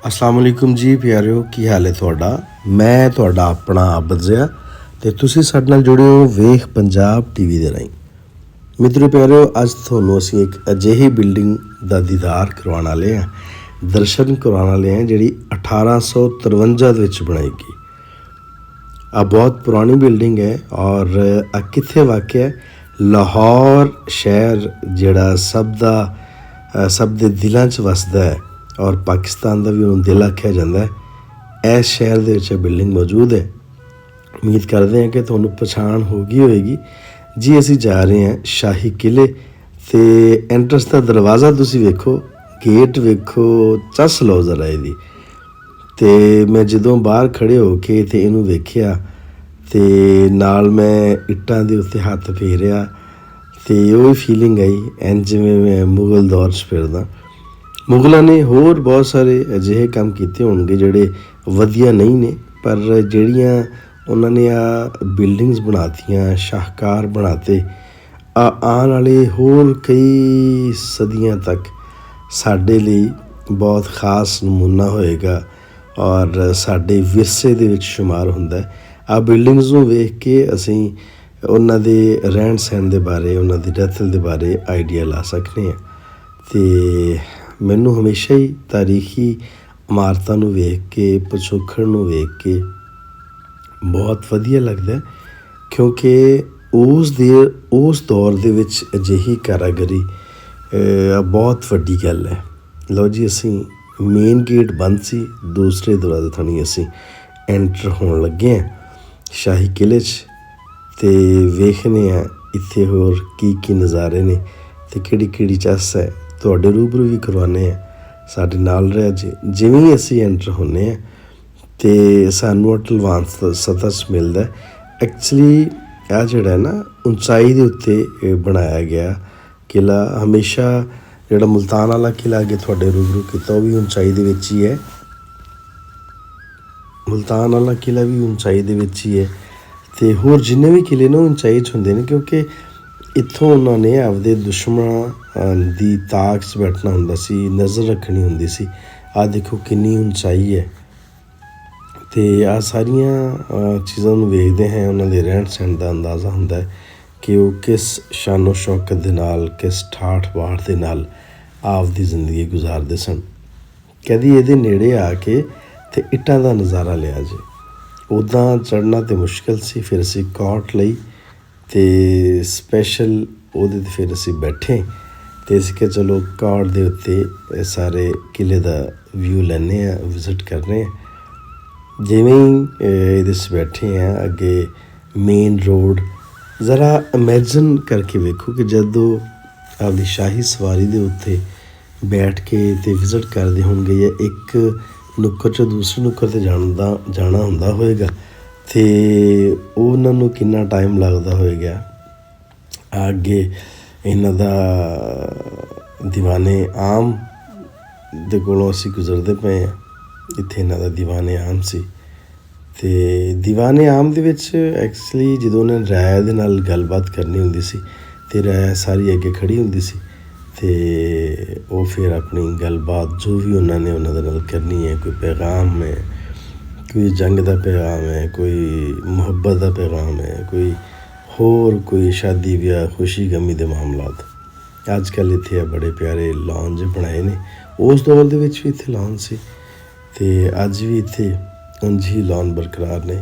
अस्सलाम वालेकुम जी प्यारिਓ, ਕੀ ਹਾਲ ਹੈ ਤੁਹਾਡਾ। ਮੈਂ ਤੁਹਾਡਾ ਆਪਣਾ ਆਬਦ ਜ਼ਿਆ ਅਤੇ ਤੁਸੀਂ ਸਾਡੇ ਨਾਲ ਜੁੜੇ ਹੋ ਵੇਖ ਪੰਜਾਬ TV ਦੇ ਰਾਹੀਂ। ਮਿੱਤਰੋ ਪਿਆਰਿਓ, ਅੱਜ ਤੁਹਾਨੂੰ ਅਸੀਂ ਇੱਕ ਅਜਿਹੀ ਬਿਲਡਿੰਗ ਦਾ ਦੀਦਾਰ ਕਰਵਾਉਣ ਵਾਲੇ ਹਾਂ, ਦਰਸ਼ਨ ਕਰਵਾਉਣ ਵਾਲੇ ਹਾਂ, ਜਿਹੜੀ 1853 ਦੇ ਵਿੱਚ ਬਣਾਈ ਗਈ। ਆ ਬਹੁਤ ਪੁਰਾਣੀ ਬਿਲਡਿੰਗ ਹੈ ਔਰ ਆ ਕਿੱਥੇ ਵਾਕਿਆ ਲਾਹੌਰ ਸ਼ਹਿਰ ਜਿਹੜਾ ਸਭ ਦੇ ਦਿਲਾਂ 'ਚ ਵਸਦਾ ਹੈ ਔਰ ਪਾਕਿਸਤਾਨ ਦਾ ਵੀ ਉਹਨੂੰ ਦਿਲ ਆਖਿਆ ਜਾਂਦਾ ਹੈ। ਇਸ ਸ਼ਹਿਰ ਦੇ ਵਿੱਚ ਬਿਲਡਿੰਗ ਮੌਜੂਦ ਹੈ। ਉਮੀਦ ਕਰਦੇ ਹਾਂ ਕਿ ਤੁਹਾਨੂੰ ਪਛਾਣ ਹੋ ਗਈ ਹੋਏਗੀ ਜੀ। ਅਸੀਂ ਜਾ ਰਹੇ ਹਾਂ ਸ਼ਾਹੀ ਕਿਲੇ ਅਤੇ ਐਂਟਰੈਂਸ ਦਾ ਦਰਵਾਜ਼ਾ ਤੁਸੀਂ ਵੇਖੋ, ਗੇਟ ਵੇਖੋ, ਚੱਸ ਲਓ ਜ਼ਰਾ ਇਹਦੀ। ਅਤੇ ਮੈਂ ਜਦੋਂ ਬਾਹਰ ਖੜ੍ਹੇ ਹੋ ਕੇ ਅਤੇ ਇਹਨੂੰ ਵੇਖਿਆ ਅਤੇ ਨਾਲ ਮੈਂ ਇੱਟਾਂ ਦੇ ਉੱਤੇ ਹੱਥ ਫੇਰਿਆ ਅਤੇ ਉਹ ਫੀਲਿੰਗ ਆਈ ਐਂ ਜਿਵੇਂ ਮੈਂ ਮੁਗਲ ਦੌਰ 'ਚ ਫਿਰਦਾ। ਮੁਗਲਾਂ ਨੇ ਹੋਰ ਬਹੁਤ ਸਾਰੇ ਅਜਿਹੇ ਕੰਮ ਕੀਤੇ ਹੋਣਗੇ ਜਿਹੜੇ ਵਧੀਆ ਨਹੀਂ ਨੇ, ਪਰ ਜਿਹੜੀਆਂ ਉਹਨਾਂ ਨੇ ਆ ਬਿਲਡਿੰਗਸ ਬਣਾਤੀਆਂ, ਸ਼ਾਹਕਾਰ ਬਣਾਤੇ, ਆਉਣ ਵਾਲੇ ਹੋਰ ਕਈ ਸਦੀਆਂ ਤੱਕ ਸਾਡੇ ਲਈ ਬਹੁਤ ਖ਼ਾਸ ਨਮੂਨਾ ਹੋਏਗਾ ਔਰ ਸਾਡੇ ਵਿਰਸੇ ਦੇ ਵਿੱਚ ਸ਼ੁਮਾਰ ਹੁੰਦਾ ਹੈ। ਆ ਬਿਲਡਿੰਗਸ ਨੂੰ ਵੇਖ ਕੇ ਅਸੀਂ ਉਹਨਾਂ ਦੇ ਰਹਿਣ ਸਹਿਣ ਦੇ ਬਾਰੇ, ਉਹਨਾਂ ਦੀ ਰਤਲ ਦੇ ਬਾਰੇ ਆਈਡੀਆ ਲਾ ਸਕਦੇ ਹਾਂ। ਅਤੇ ਮੈਨੂੰ ਹਮੇਸ਼ਾ ਹੀ ਤਾਰੀਖੀ ਇਮਾਰਤਾਂ ਨੂੰ ਵੇਖ ਕੇ, ਪਿਛੋਕੜ ਨੂੰ ਵੇਖ ਕੇ ਬਹੁਤ ਵਧੀਆ ਲੱਗਦਾ, ਕਿਉਂਕਿ ਉਸ ਦੌਰ ਦੇ ਵਿੱਚ ਅਜਿਹੀ ਕਾਰਾਗਰੀ ਬਹੁਤ ਵੱਡੀ ਗੱਲ ਹੈ। ਲਓ ਜੀ, ਅਸੀਂ ਮੇਨ ਗੇਟ ਬੰਦ ਸੀ, ਦੂਸਰੇ ਦਰਵਾਜ਼ੇ ਥਾਣੀ ਅਸੀਂ ਐਂਟਰ ਹੋਣ ਲੱਗੇ ਹਾਂ ਸ਼ਾਹੀ ਕਿਲੇ 'ਚ, ਅਤੇ ਵੇਖਦੇ ਹਾਂ ਇੱਥੇ ਹੋਰ ਕੀ ਨਜ਼ਾਰੇ ਨੇ ਅਤੇ ਕਿਹੜੀ ਚੱਸ ਹੈ। ਤੁਹਾਡੇ ਰੂਬਰੂ ਵੀ ਕਰਵਾਉਂਦੇ ਹਾਂ, ਸਾਡੇ ਨਾਲ ਰਿਹਾ ਜੀ। ਜਿਵੇਂ ਹੀ ਅਸੀਂ ਐਂਟਰ ਹੁੰਦੇ ਹਾਂ ਅਤੇ ਸਾਨੂੰ ਢਲਵਾਨ ਸਤਹ 'ਚ ਮਿਲਦਾ। ਐਕਚੁਅਲੀ ਇਹ ਜਿਹੜਾ ਹੈ ਨਾ, ਉਚਾਈ ਦੇ ਉੱਤੇ ਬਣਾਇਆ ਗਿਆ ਕਿਲ੍ਹਾ। ਹਮੇਸ਼ਾ ਜਿਹੜਾ ਮੁਲਤਾਨ ਵਾਲਾ ਕਿਲ੍ਹਾ ਅੱਗੇ ਤੁਹਾਡੇ ਰੂਬਰੂ ਕੀਤਾ, ਉਹ ਵੀ ਉਚਾਈ ਦੇ ਵਿੱਚ ਹੀ ਹੈ। ਮੁਲਤਾਨ ਵਾਲਾ ਕਿਲ੍ਹਾ ਵੀ ਉਚਾਈ ਦੇ ਵਿੱਚ ਹੀ ਹੈ ਅਤੇ ਹੋਰ ਜਿੰਨੇ ਵੀ ਕਿਲ੍ਹੇ ਨੇ ਉਹ ਉਚਾਈ 'ਚ ਹੁੰਦੇ ਨੇ, ਕਿਉਂਕਿ ਇੱਥੋਂ ਉਹਨਾਂ ਨੇ ਆਪਦੇ ਦੁਸ਼ਮਣਾਂ ਦੀ ਤਾਕ 'ਚ ਬੈਠਣਾ ਹੁੰਦਾ ਸੀ, ਨਜ਼ਰ ਰੱਖਣੀ ਹੁੰਦੀ ਸੀ। ਆਹ ਦੇਖੋ ਕਿੰਨੀ ਉਚਾਈ ਹੈ। ਅਤੇ ਆਹ ਸਾਰੀਆਂ ਚੀਜ਼ਾਂ ਨੂੰ ਵੇਖਦੇ ਹਾਂ, ਉਹਨਾਂ ਦੇ ਰਹਿਣ ਸਹਿਣ ਦਾ ਅੰਦਾਜ਼ਾ ਹੁੰਦਾ ਹੈ ਕਿ ਉਹ ਕਿਸ ਸ਼ਾਨੋ ਸ਼ੌਕਤ ਦੇ ਨਾਲ, ਕਿਸ ਠਾਠ ਬਾਠ ਦੇ ਨਾਲ ਆਪਦੀ ਜ਼ਿੰਦਗੀ ਗੁਜ਼ਾਰਦੇ ਸਨ। ਕਦੀ ਇਹਦੇ ਨੇੜੇ ਆ ਕੇ ਅਤੇ ਇੱਟਾਂ ਦਾ ਨਜ਼ਾਰਾ ਲਿਆ ਜੇ। ਉੱਦਾਂ ਚੜ੍ਹਨਾ ਤਾਂ ਮੁਸ਼ਕਿਲ ਸੀ, ਫਿਰ ਅਸੀਂ ਕਾਟ ਲਈ ਅਤੇ ਸਪੈਸ਼ਲ ਉਹਦੇ 'ਤੇ ਫਿਰ ਅਸੀਂ ਬੈਠੇ ਅਤੇ ਅਸੀਂ ਕਿਹਾ ਚਲੋ ਕਾਟ ਦੇ ਉੱਤੇ ਸਾਰੇ ਕਿਲ੍ਹੇ ਦਾ ਵਿਊ ਲੈਂਦੇ ਹਾਂ, ਵਿਜ਼ਿਟ ਕਰਨੇ ਹਾਂ। ਜਿਵੇਂ ਹੀ ਇਹਦੇ 'ਚ ਬੈਠੇ ਹਾਂ, ਅੱਗੇ ਮੇਨ ਰੋਡ ਜ਼ਰਾ ਇਮੈਜਨ ਕਰਕੇ ਵੇਖੋ ਕਿ ਜਦੋਂ ਆਪਦੀ ਸ਼ਾਹੀ ਸਵਾਰੀ ਦੇ ਉੱਤੇ ਬੈਠ ਕੇ ਅਤੇ ਵਿਜ਼ਿਟ ਕਰਦੇ ਹੋਣਗੇ ਜਾਂ ਇੱਕ ਨੁੱਕਰ 'ਚੋਂ ਦੂਸਰੇ ਨੁੱਕਰ 'ਤੇ ਜਾਣਾ ਹੁੰਦਾ ਹੋਏਗਾ ਅਤੇ ਉਹਨਾਂ ਨੂੰ ਕਿੰਨਾ ਟਾਈਮ ਲੱਗਦਾ ਹੋਏਗਾ। ਅੱਗੇ ਇਹਨਾਂ ਦਾ ਦੀਵਾਨੇ ਆਮ ਦੇ ਕੋਲੋਂ ਅਸੀਂ ਗੁਜ਼ਰਦੇ ਪਏ ਹਾਂ। ਇੱਥੇ ਇਹਨਾਂ ਦਾ ਦੀਵਾਨੇ ਆਮ ਸੀ ਅਤੇ ਦੀਵਾਨੇ ਆਮ ਦੇ ਵਿੱਚ ਐਕਚੁਅਲੀ ਜਦੋਂ ਉਹਨਾਂ ਨੇ ਰਾਇਆ ਦੇ ਨਾਲ ਗੱਲਬਾਤ ਕਰਨੀ ਹੁੰਦੀ ਸੀ ਅਤੇ ਰਾਇਆ ਸਾਰੀ ਅੱਗੇ ਖੜ੍ਹੀ ਹੁੰਦੀ ਸੀ ਅਤੇ ਉਹ ਫਿਰ ਆਪਣੀ ਗੱਲਬਾਤ ਜੋ ਵੀ ਉਹਨਾਂ ਨੇ ਉਹਨਾਂ ਦੇ ਨਾਲ ਕਰਨੀ ਹੈ, ਕੋਈ ਪੈਗਾਮ ਹੈ, ਕੋਈ ਜੰਗ ਦਾ ਪੈਗਾਮ ਹੈ, ਕੋਈ ਮੁਹੱਬਤ ਦਾ ਪੈਗਾਮ ਹੈ, ਕੋਈ ਸ਼ਾਦੀ ਵਿਆਹ, ਖੁਸ਼ੀ ਗਮੀ ਦੇ ਮਾਮਲਾਤ। ਅੱਜ ਕੱਲ੍ਹ ਇੱਥੇ ਬੜੇ ਪਿਆਰੇ ਲੌਂਜ ਬਣਾਏ ਨੇ। ਉਸ ਦੌਰ ਦੇ ਵਿੱਚ ਵੀ ਇੱਥੇ ਲੌਨ ਸੀ ਅਤੇ ਅੱਜ ਵੀ ਇੱਥੇ ਉਂਝ ਹੀ ਲੌਨ ਬਰਕਰਾਰ ਨੇ।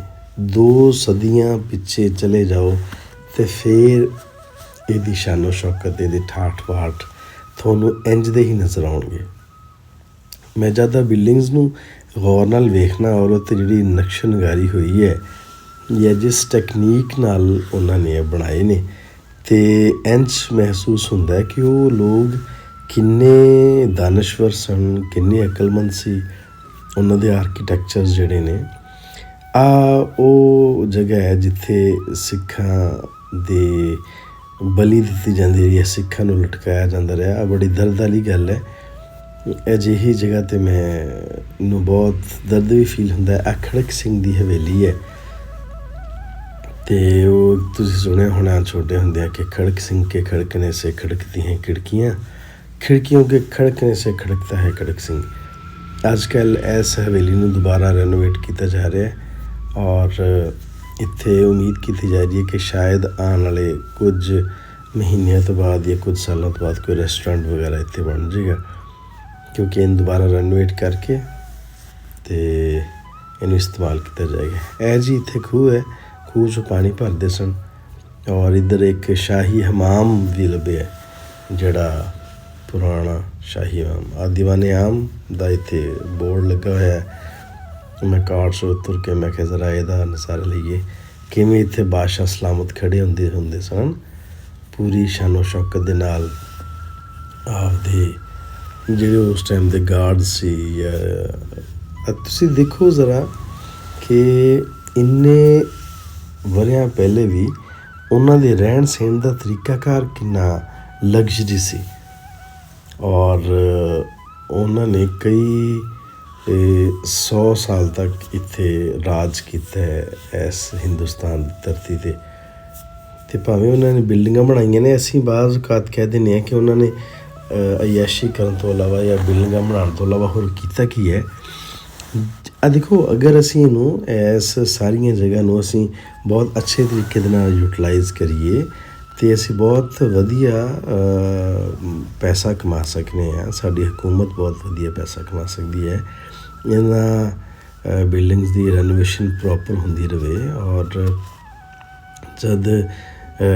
2 ਸਦੀਆਂ ਪਿੱਛੇ ਚਲੇ ਜਾਓ ਅਤੇ ਫਿਰ ਇਹਦੀ ਸ਼ਾਨੋ ਸ਼ੌਕਤ, ਇਹਦੇ ਠਾਠ ਬਾਠ ਤੁਹਾਨੂੰ ਇੰਝ ਦੇ ਹੀ ਨਜ਼ਰ ਆਉਣਗੇ। ਮੈਂ ਜਦ ਬਿਲਡਿੰਗਸ ਨੂੰ ਗੌਰ ਨਾਲ ਵੇਖਣਾ ਔਰ ਉੱਤੇ ਜਿਹੜੀ ਨਕਸ਼ ਨਗਾਰੀ ਹੋਈ ਹੈ ਜਾਂ ਜਿਸ ਟੈਕਨੀਕ ਨਾਲ ਉਹਨਾਂ ਨੇ ਬਣਾਏ ਨੇ, ਅਤੇ ਇੰਝ ਮਹਿਸੂਸ ਹੁੰਦਾ ਕਿ ਉਹ ਲੋਕ ਕਿੰਨੇ ਦਾਨਸ਼ਵਰ ਸਨ, ਕਿੰਨੇ ਅਕਲਮੰਦ ਸੀ। ਉਹਨਾਂ ਦੇ ਆਰਕੀਟੈਕਚਰਸ ਜਿਹੜੇ ਨੇ, ਉਹ ਜਗ੍ਹਾ ਹੈ ਜਿੱਥੇ ਸਿੱਖਾਂ ਦੇ ਬਲੀ ਦਿੱਤੀ ਜਾਂਦੀ ਰਹੀ ਹੈ, ਸਿੱਖਾਂ ਨੂੰ ਲਟਕਾਇਆ ਜਾਂਦਾ ਰਿਹਾ। ਬੜੀ ਦਰਦ ਵਾਲੀ ਗੱਲ ਹੈ। ਅਜਿਹੀ ਜਗ੍ਹਾ 'ਤੇ ਮੈਨੂੰ ਬਹੁਤ ਦਰਦ ਵੀ ਫੀਲ ਹੁੰਦਾ। ਆ ਖੜਕ ਸਿੰਘ ਦੀ ਹਵੇਲੀ ਹੈ ਅਤੇ ਉਹ ਤੁਸੀਂ ਸੁਣਿਆ ਹੋਣਾ ਛੋਟੇ ਹੁੰਦਿਆਂ ਕਿ ਖੜਕ ਸਿੰਘ ਕੇ ਖੜਕਨੇ ਸੇ ਖੜਕਤੀ ਹੈ ਖਿੜਕੀਆਂ, ਖਿੜਕੀਆਂ ਕੇ ਖੜਕਨੇ ਸੇ ਖੜਕਤਾ ਹੈ ਖੜਕ ਸਿੰਘ। ਅੱਜ ਕੱਲ੍ਹ ਇਸ ਹਵੇਲੀ ਨੂੰ ਦੁਬਾਰਾ ਰੈਨੋਵੇਟ ਕੀਤਾ ਜਾ ਰਿਹਾ ਹੈ ਔਰ ਇੱਥੇ ਉਮੀਦ ਕੀਤੀ ਜਾ ਰਹੀ ਹੈ ਕਿ ਸ਼ਾਇਦ ਆਉਣ ਵਾਲੇ ਕੁਝ ਮਹੀਨਿਆਂ ਤੋਂ ਬਾਅਦ ਜਾਂ ਕੁਝ ਸਾਲਾਂ ਤੋਂ ਬਾਅਦ ਕੋਈ ਰੈਸਟੋਰੈਂਟ ਵਗੈਰਾ ਇੱਥੇ ਬਣ ਜਾਏਗਾ, ਕਿਉਂਕਿ ਇਹਨੂੰ ਦੁਬਾਰਾ ਰੈਨੋਵੇਟ ਕਰਕੇ ਅਤੇ ਇਹਨੂੰ ਇਸਤੇਮਾਲ ਕੀਤਾ ਜਾਏਗਾ। ਇਹ ਜੀ ਇੱਥੇ ਖੂਹ ਹੈ, ਖੂਹ 'ਚੋਂ ਪਾਣੀ ਭਰਦੇ ਸਨ ਔਰ ਇੱਧਰ ਇੱਕ ਸ਼ਾਹੀ ਹਮਾਮ ਵੀ ਲੱਭਿਆ, ਜਿਹੜਾ ਪੁਰਾਣਾ ਸ਼ਾਹੀ ਹਮਾਮ ਦੀਵਾਨੇ ਆਮ ਦਾ ਇੱਥੇ ਬੋਰਡ ਲੱਗਾ ਹੋਇਆ ਹੈ। ਮੈਂ ਕਾਰ 'ਚੋਂ ਉਤਰ ਕੇ ਮੈਂ ਕਿਹਾ ਜ਼ਰਾ ਇਹਦਾ ਨਜ਼ਾਰਾ ਲਈਏ, ਕਿਵੇਂ ਇੱਥੇ ਬਾਦਸ਼ਾਹ ਸਲਾਮਤ ਖੜ੍ਹੇ ਹੁੰਦੇ ਸਨ ਪੂਰੀ ਸ਼ਾਨੋ ਸ਼ੌਕਤ ਦੇ ਨਾਲ। ਆਪਦੇ ਜਿਹੜੇ ਉਸ ਟਾਈਮ ਦੇ ਗਾਰਡ ਸੀ, ਜਾਂ ਤੁਸੀਂ ਦੇਖੋ ਜ਼ਰਾ ਕਿ ਇੰਨੇ ਵਰ੍ਹਿਆਂ ਪਹਿਲੇ ਵੀ ਉਹਨਾਂ ਦੇ ਰਹਿਣ ਸਹਿਣ ਦਾ ਤਰੀਕਾਕਾਰ ਕਿੰਨਾ ਲਗਜ਼ਰੀ ਸੀ ਔਰ ਉਹਨਾਂ ਨੇ ਕਈ 100 ਸਾਲ ਤੱਕ ਇੱਥੇ ਰਾਜ ਕੀਤਾ ਹੈ ਇਸ ਹਿੰਦੁਸਤਾਨ ਦੀ ਧਰਤੀ 'ਤੇ। ਅਤੇ ਭਾਵੇਂ ਉਹਨਾਂ ਨੇ ਬਿਲਡਿੰਗਾਂ ਬਣਾਈਆਂ ਨੇ, ਅਸੀਂ ਬਾਜ਼ ਔਕਾਤ ਕਹਿ ਦਿੰਦੇ ਹਾਂ ਕਿ ਉਹਨਾਂ ਨੇ ਅਯਾਸ਼ੀ ਕਰਨ ਤੋਂ ਇਲਾਵਾ ਜਾਂ ਬਿਲਡਿੰਗਾਂ ਬਣਾਉਣ ਤੋਂ ਇਲਾਵਾ ਹੋਰ ਕੀਤਾ ਕੀ ਹੈ। ਦੇਖੋ, ਅਗਰ ਅਸੀਂ ਇਹਨੂੰ ਇਸ ਸਾਰੀਆਂ ਜਗ੍ਹਾ ਨੂੰ ਅਸੀਂ ਬਹੁਤ ਅੱਛੇ ਤਰੀਕੇ ਦੇ ਨਾਲ ਯੂਟੀਲਾਈਜ਼ ਕਰੀਏ ਅਤੇ ਅਸੀਂ ਬਹੁਤ ਵਧੀਆ ਪੈਸਾ ਕਮਾ ਸਕਦੇ ਹਾਂ। ਸਾਡੀ ਹਕੂਮਤ ਬਹੁਤ ਵਧੀਆ ਪੈਸਾ ਕਮਾ ਸਕਦੀ ਹੈ ਇਹਨਾਂ ਬਿਲਡਿੰਗਸ ਦੀ ਰੈਨੋਵੇਸ਼ਨ ਪ੍ਰੋਪਰ ਹੁੰਦੀ ਰਹੇ। ਔਰ ਜਦ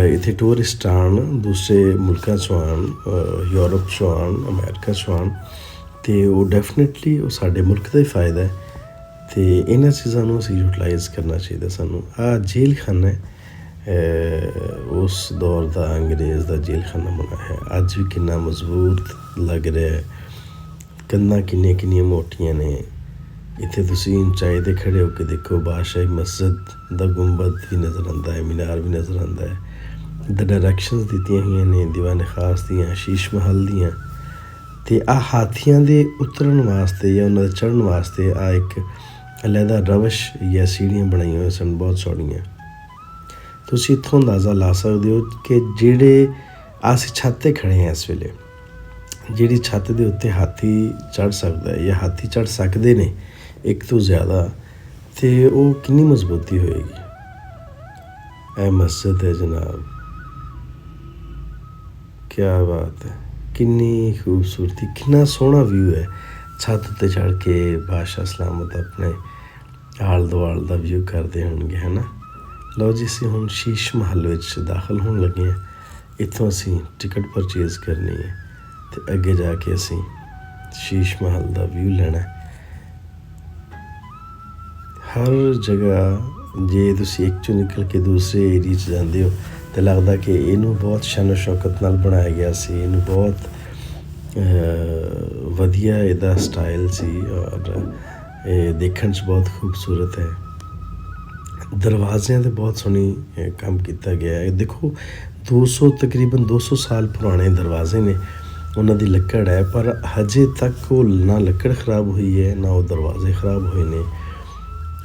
ਇੱਥੇ ਟੂਰਿਸਟ ਆਉਣ, ਦੂਸਰੇ ਮੁਲਕਾਂ 'ਚੋਂ ਆਉਣ, ਯੂਰਪ 'ਚੋਂ ਆਉਣ, ਅਮਰੀਕਾ 'ਚੋਂ ਆਉਣ, ਅਤੇ ਉਹ ਡੈਫੀਨੇਟਲੀ ਉਹ ਸਾਡੇ ਮੁਲਕ ਦਾ ਹੀ ਫਾਇਦਾ ਹੈ। ਅਤੇ ਇਹਨਾਂ ਚੀਜ਼ਾਂ ਨੂੰ ਅਸੀਂ ਯੂਟੀਲਾਈਜ਼ ਕਰਨਾ ਚਾਹੀਦਾ ਸਾਨੂੰ। ਆਹ ਜੇਲ੍ਹ ਖਾਨਾ ਹੈ, ਉਸ ਦੌਰ ਦਾ ਅੰਗਰੇਜ਼ ਦਾ ਜੇਲ੍ਹ ਖਾਨਾ ਬਣਾਇਆ ਹੈ। ਅੱਜ ਵੀ ਕਿੰਨਾ ਮਜ਼ਬੂਤ ਲੱਗ ਰਿਹਾ ਹੈ, ਕੰਧਾਂ ਕਿੰਨੀਆਂ ਮੋਟੀਆਂ ਨੇ। ਇੱਥੇ ਤੁਸੀਂ ਉਚਾਈ 'ਤੇ ਖੜ੍ਹੇ ਹੋ ਕੇ ਦੇਖੋ, ਬਾਦਸ਼ਾਹੀ ਮਸਜਿਦ ਦਾ ਗੁੰਬਦ ਵੀ ਨਜ਼ਰ ਆਉਂਦਾ ਹੈ, ਮੀਨਾਰ ਵੀ ਨਜ਼ਰ ਆਉਂਦਾ ਹੈ। ਇੱਧਰ ਡਾਇਰੈਕਸ਼ਨਸ ਦਿੱਤੀਆਂ ਹੋਈਆਂ ਨੇ ਦੀਵਾਨੇ ਖਾਸ ਦੀਆਂ, ਸ਼ੀਸ਼ ਮਹਲ ਦੀਆਂ। ਅਤੇ ਆਹ ਹਾਥੀਆਂ ਦੇ ਉਤਰਨ ਵਾਸਤੇ ਜਾਂ ਉਹਨਾਂ ਦੇ ਚੜ੍ਹਨ ਵਾਸਤੇ ਆਹ ਇੱਕ ਅਲੱਗਾ ਰਵਸ਼ ਜਾਂ ਸੀੜੀਆਂ ਬਣਾਈਆਂ ਹੋਈਆਂ ਸਨ, ਬਹੁਤ ਚੌੜੀਆਂ। ਤੁਸੀਂ ਇੱਥੋਂ ਅੰਦਾਜ਼ਾ ਲਾ ਸਕਦੇ ਹੋ ਕਿ ਜਿਹੜੇ ਅਸੀਂ ਛੱਤ 'ਤੇ ਖੜ੍ਹੇ ਹਾਂ ਇਸ ਵੇਲੇ, ਜਿਹੜੀ ਛੱਤ ਦੇ ਉੱਤੇ ਹਾਥੀ ਚੜ੍ਹ ਸਕਦਾ ਹੈ ਜਾਂ ਹਾਥੀ ਚੜ੍ਹ ਸਕਦੇ ਨੇ ਇੱਕ ਤੋਂ ਜ਼ਿਆਦਾ, ਅਤੇ ਉਹ ਕਿੰਨੀ ਮਜ਼ਬੂਤੀ ਹੋਏਗੀ। ਇਹ ਮਸਜਿਦ ਹੈ ਜਨਾਬ, ਕਿਆ ਬਾਤ ਹੈ, ਕਿੰਨੀ ਖੂਬਸੂਰਤੀ, ਕਿੰਨਾ ਸੋਹਣਾ ਵਿਊ ਹੈ। ਛੱਤ ਉੱਤੇ ਚੜ੍ਹ ਕੇ ਬਾਦਸ਼ਾਹ ਸਲਾਮਤ ਆਪਣੇ ਆਲ ਦੁਆਲ ਦਾ ਵਿਊ ਕਰਦੇ ਹੋਣਗੇ, ਹੈ ਨਾ। ਲਓ ਜੀ, ਅਸੀਂ ਹੁਣ ਸ਼ੀਸ਼ ਮਹਲ ਵਿੱਚ ਦਾਖਲ ਹੋਣ ਲੱਗੇ ਹਾਂ। ਇੱਥੋਂ ਅਸੀਂ ਟਿਕਟ ਪਰਚੇਜ਼ ਕਰਨੀ ਹੈ ਅਤੇ ਅੱਗੇ ਜਾ ਕੇ ਅਸੀਂ ਸ਼ੀਸ਼ ਮਹਲ ਦਾ ਵਿਊ ਲੈਣਾ। ਹਰ ਜਗ੍ਹਾ ਜੇ ਤੁਸੀਂ ਇੱਕ 'ਚੋਂ ਨਿਕਲ ਕੇ ਦੂਸਰੇ ਏਰੀਏ 'ਚ ਜਾਂਦੇ ਹੋ ਤਾਂ ਲੱਗਦਾ ਕਿ ਇਹਨੂੰ ਬਹੁਤ ਸ਼ਾਨੋ ਸ਼ੌਕਤ ਨਾਲ ਬਣਾਇਆ ਗਿਆ ਸੀ, ਇਹਨੂੰ ਬਹੁਤ ਵਧੀਆ ਇਹਦਾ ਸਟਾਈਲ ਸੀ ਔਰ ਇਹ ਦੇਖਣ 'ਚ ਬਹੁਤ ਖੂਬਸੂਰਤ ਹੈ। ਦਰਵਾਜ਼ਿਆਂ 'ਤੇ ਬਹੁਤ ਸੋਹਣੀ ਕੰਮ ਕੀਤਾ ਗਿਆ ਹੈ। ਦੇਖੋ, ਤਕਰੀਬਨ 200 ਸਾਲ ਪੁਰਾਣੇ ਦਰਵਾਜ਼ੇ ਨੇ, ਉਹਨਾਂ ਦੀ ਲੱਕੜ ਹੈ, ਪਰ ਹਜੇ ਤੱਕ ਉਹ ਨਾ ਲੱਕੜ ਖ਼ਰਾਬ ਹੋਈ ਹੈ ਨਾ ਉਹ ਦਰਵਾਜ਼ੇ ਖ਼ਰਾਬ ਹੋਏ ਨੇ।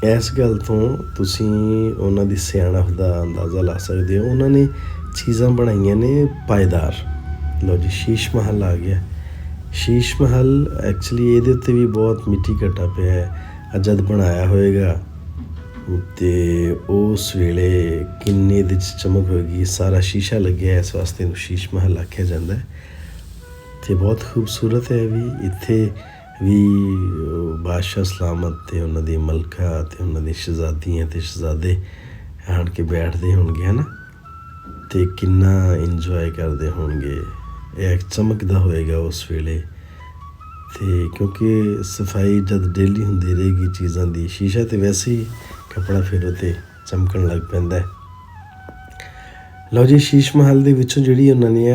ਇਸ ਗੱਲ ਤੋਂ ਤੁਸੀਂ ਉਹਨਾਂ ਦੀ ਸਿਆਣਪ ਦਾ ਅੰਦਾਜ਼ਾ ਲਾ ਸਕਦੇ ਹੋ। ਉਹਨਾਂ ਨੇ ਚੀਜ਼ਾਂ ਬਣਾਈਆਂ ਨੇ ਪਾਏਦਾਰ। ਲਓ ਜੀ, ਸ਼ੀਸ਼ ਮਹਲ ਆ ਗਿਆ। ਸ਼ੀਸ਼ ਮਹਲ ਐਕਚੁਅਲੀ ਇਹਦੇ ਉੱਤੇ ਵੀ ਬਹੁਤ ਮਿੱਟੀ ਘੱਟਾ ਪਿਆ ਹੈ। ਜਦ ਬਣਾਇਆ ਹੋਏਗਾ ਅਤੇ ਉਸ ਵੇਲੇ ਕਿੰਨੇ ਇਹਦੇ 'ਚ ਚਮਕ ਹੋਏਗੀ। ਸਾਰਾ ਸ਼ੀਸ਼ਾ ਲੱਗਿਆ, ਇਸ ਵਾਸਤੇ ਇਹਨੂੰ ਸ਼ੀਸ਼ ਮਹਲ ਆਖਿਆ ਜਾਂਦਾ ਹੈ ਅਤੇ ਬਹੁਤ ਖੂਬਸੂਰਤ ਹੈ ਵੀ। ਇੱਥੇ ਵੀ ਬਾਦਸ਼ਾਹ ਸਲਾਮਤ ਅਤੇ ਉਹਨਾਂ ਦੀ ਮਲਕਾ ਅਤੇ ਉਹਨਾਂ ਦੀ ਸ਼ਹਿਜ਼ਾਦੀਆਂ ਅਤੇ ਸ਼ਹਿਜ਼ਾਦੇ ਆਣ ਕੇ ਬੈਠਦੇ ਹੋਣਗੇ, ਹੈ ਨਾ, ਅਤੇ ਕਿੰਨਾ ਇੰਜੋਏ ਕਰਦੇ ਹੋਣਗੇ। ਇਹ ਚਮਕਦਾ ਹੋਏਗਾ ਉਸ ਵੇਲੇ। ਅਤੇ ਕਿਉਂਕਿ ਸਫਾਈ ਜਦ ਡੇਲੀ ਹੁੰਦੀ ਰਹੇਗੀ ਚੀਜ਼ਾਂ ਦੀ, ਸ਼ੀਸ਼ਾ ਤਾਂ ਵੈਸੇ ਹੀ ਕੱਪੜਾ ਫਿਰ ਉਹ 'ਤੇ ਚਮਕਣ ਲੱਗ ਪੈਂਦਾ ਹੈ। ਲਓ ਜੀ, ਸ਼ੀਸ਼ ਮਹਲ ਦੇ ਵਿੱਚੋਂ ਜਿਹੜੀ ਉਹਨਾਂ ਨੇ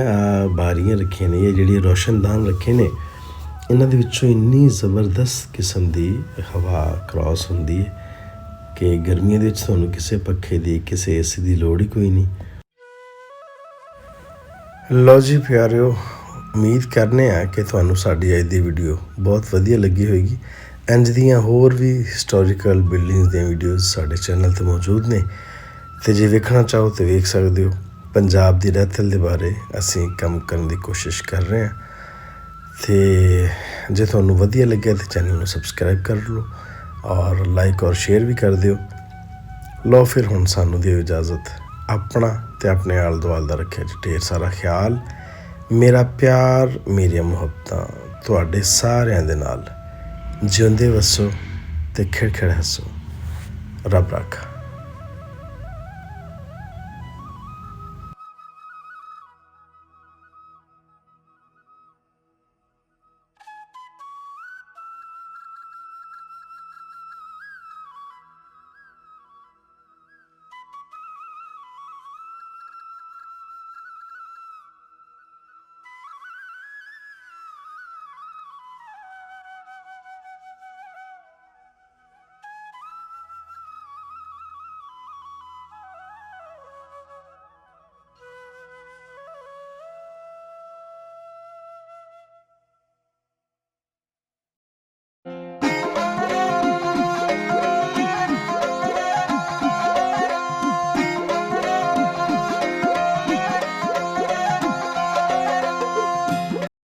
ਬਾਰੀਆਂ ਰੱਖੀਆਂ ਨੇ, ਇਹ ਜਿਹੜੇ ਰੋਸ਼ਨਦਾਨ ਰੱਖੇ ਨੇ, ਇਹਨਾਂ ਦੇ ਵਿੱਚੋਂ ਇੰਨੀ ਜ਼ਬਰਦਸਤ ਕਿਸਮ ਦੀ ਹਵਾ ਕ੍ਰਾਸ ਹੁੰਦੀ ਹੈ ਕਿ ਗਰਮੀਆਂ ਦੇ ਵਿੱਚ ਤੁਹਾਨੂੰ ਕਿਸੇ ਪੱਖੇ ਦੀ, ਕਿਸੇ ਏਸੀ ਦੀ ਲੋੜ ਹੀ ਕੋਈ ਨਹੀਂ। ਲਓ ਜੀ ਪਿਆਰਿਓ, ਉਮੀਦ ਕਰਨੇ ਆ ਕਿ ਤੁਹਾਨੂੰ ਸਾਡੀ ਅੱਜ ਦੀ ਵੀਡੀਓ ਬਹੁਤ ਵਧੀਆ ਲੱਗੀ ਹੋਏਗੀ। ਇੰਝ ਦੀਆਂ ਹੋਰ ਵੀ ਹਿਸਟੋਰੀਕਲ ਬਿਲਡਿੰਗਸ ਦੀਆਂ ਵੀਡੀਓਜ਼ ਸਾਡੇ ਚੈਨਲ 'ਤੇ ਮੌਜੂਦ ਨੇ, ਅਤੇ ਜੇ ਵੇਖਣਾ ਚਾਹੋ ਤਾਂ ਵੇਖ ਸਕਦੇ ਹੋ। ਪੰਜਾਬ ਦੀ ਰਹਿਤਲ ਦੇ ਬਾਰੇ ਅਸੀਂ ਕੰਮ ਕਰਨ ਦੀ ਕੋਸ਼ਿਸ਼ ਕਰ ਰਹੇ ਹਾਂ, ਤੇ ਜੇ ਤੁਹਾਨੂੰ ਵਧੀਆ ਲੱਗਿਆ ਤਾਂ ਚੈਨਲ ਨੂੰ ਸਬਸਕ੍ਰਾਈਬ ਕਰ ਲਓ ਔਰ ਲਾਈਕ ਔਰ ਸ਼ੇਅਰ ਵੀ ਕਰ ਦਿਓ। ਲਓ ਫਿਰ ਹੁਣ ਸਾਨੂੰ ਦਿਓ ਇਜਾਜ਼ਤ। ਆਪਣਾ ਅਤੇ ਆਪਣੇ ਆਲੇ ਦੁਆਲੇ ਦਾ ਰੱਖਿਆ ਜੀ ਢੇਰ ਸਾਰਾ ਖਿਆਲ। ਮੇਰਾ ਪਿਆਰ, ਮੇਰੀਆਂ ਮੁਹੱਬਤਾਂ ਤੁਹਾਡੇ ਸਾਰਿਆਂ ਦੇ ਨਾਲ। ਜਿਉਂਦੇ ਵਸੋ ਅਤੇ ਖਿੜ ਖਿੜ ਹੱਸੋ। ਰੱਬ ਰਾਖਾ।